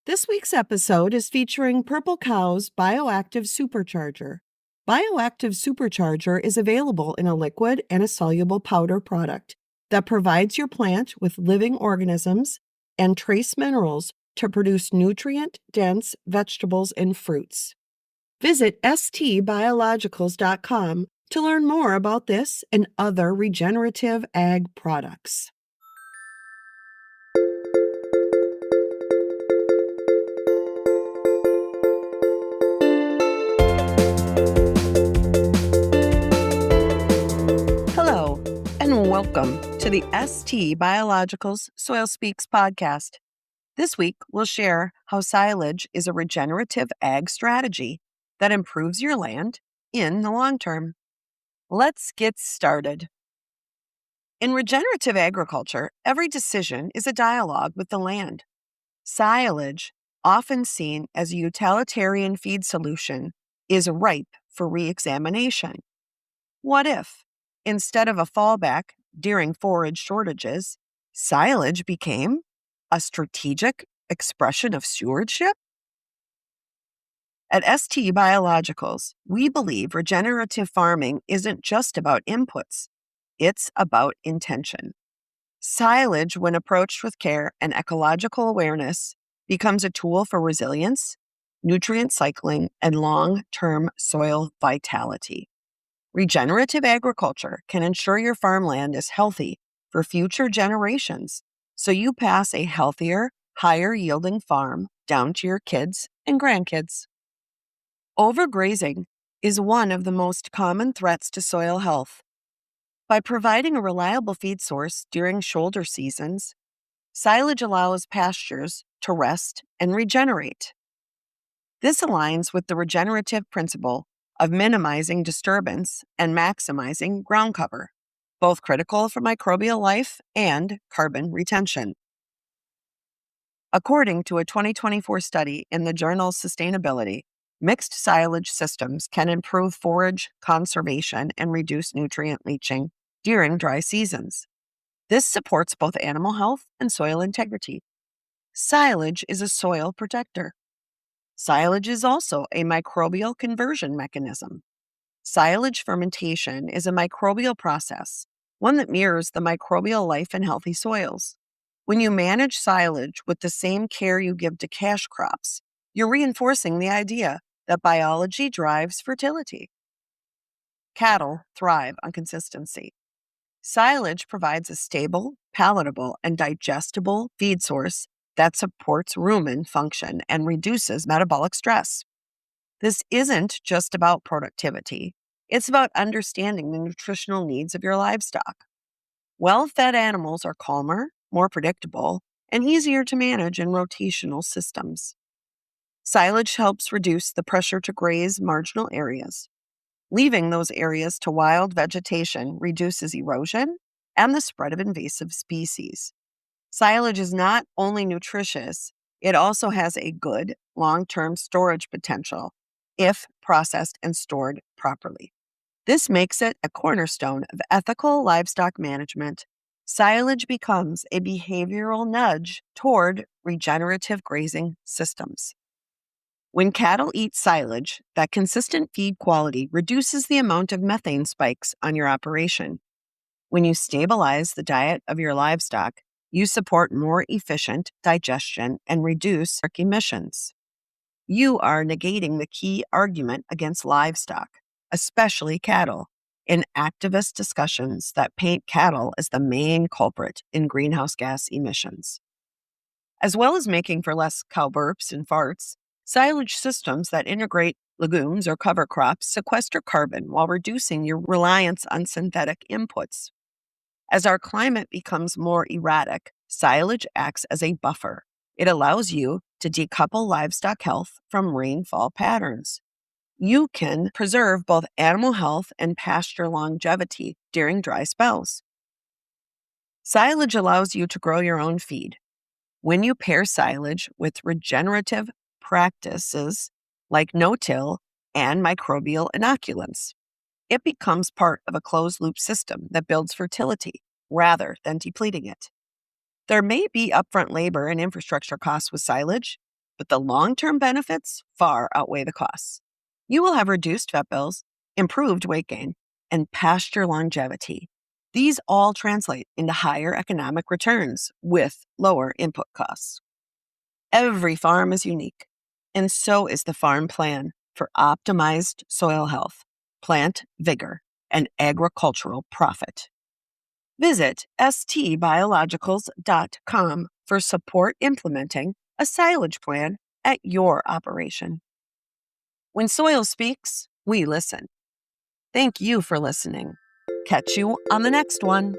This week's episode is featuring Purple Cow's BIOACTIVE Supercharger. BIOACTIVE Supercharger is available in a liquid and a soluble powder product that provides your plant with living organisms and trace minerals to produce nutrient-dense vegetables and fruits. Visit stbiologicals.com to learn more about this and other regenerative ag products. Hello, and welcome to the ST Biologicals Soil Speaks podcast. This week, we'll share how silage is a regenerative ag strategy that improves your land in the long term. Let's get started. In regenerative agriculture, every decision is a dialogue with the land. Silage, often seen as a utilitarian feed solution, is ripe for re-examination. What if, instead of a fallback during forage shortages, silage became a strategic expression of stewardship? At ST Biologicals, we believe regenerative farming isn't just about inputs, it's about intention. Silage, when approached with care and ecological awareness, becomes a tool for resilience, nutrient cycling, and long-term soil vitality. Regenerative agriculture can ensure your farmland is healthy for future generations, so you pass a healthier, higher-yielding farm down to your kids and grandkids. Overgrazing is one of the most common threats to soil health. By providing a reliable feed source during shoulder seasons, silage allows pastures to rest and regenerate. This aligns with the regenerative principle of minimizing disturbance and maximizing ground cover, both critical for microbial life and carbon retention. According to a 2024 study in the journal Sustainability, mixed silage systems can improve forage conservation and reduce nutrient leaching during dry seasons. This supports both animal health and soil integrity. Silage is a soil protector. Silage is also a microbial conversion mechanism. Silage fermentation is a microbial process, one that mirrors the microbial life in healthy soils. When you manage silage with the same care you give to cash crops, you're reinforcing the idea that biology drives fertility. Cattle thrive on consistency. Silage provides a stable, palatable, and digestible feed source that supports rumen function and reduces metabolic stress. This isn't just about productivity. It's about understanding the nutritional needs of your livestock. Well-fed animals are calmer, more predictable, and easier to manage in rotational systems. Silage helps reduce the pressure to graze marginal areas. Leaving those areas to wild vegetation reduces erosion and the spread of invasive species. Silage is not only nutritious, it also has a good long-term storage potential if processed and stored properly. This makes it a cornerstone of ethical livestock management. Silage becomes a behavioral nudge toward regenerative grazing systems. When cattle eat silage, that consistent feed quality reduces the amount of methane spikes on your operation. When you stabilize the diet of your livestock, you support more efficient digestion and reduce emissions. You are negating the key argument against livestock, especially cattle, in activist discussions that paint cattle as the main culprit in greenhouse gas emissions. As well as making for less cow burps and farts, silage systems that integrate legumes or cover crops sequester carbon while reducing your reliance on synthetic inputs. As our climate becomes more erratic, silage acts as a buffer. It allows you to decouple livestock health from rainfall patterns. You can preserve both animal health and pasture longevity during dry spells. Silage allows you to grow your own feed. When you pair silage with regenerative practices like no-till and microbial inoculants, it becomes part of a closed-loop system that builds fertility rather than depleting it. There may be upfront labor and infrastructure costs with silage, but the long-term benefits far outweigh the costs. You will have reduced vet bills, improved weight gain, and pasture longevity. These all translate into higher economic returns with lower input costs. Every farm is unique, and so is the farm plan for optimized soil health, plant vigor, and agricultural profit. Visit stbiologicals.com for support implementing a silage plan at your operation. When soil speaks, we listen. Thank you for listening. Catch you on the next one.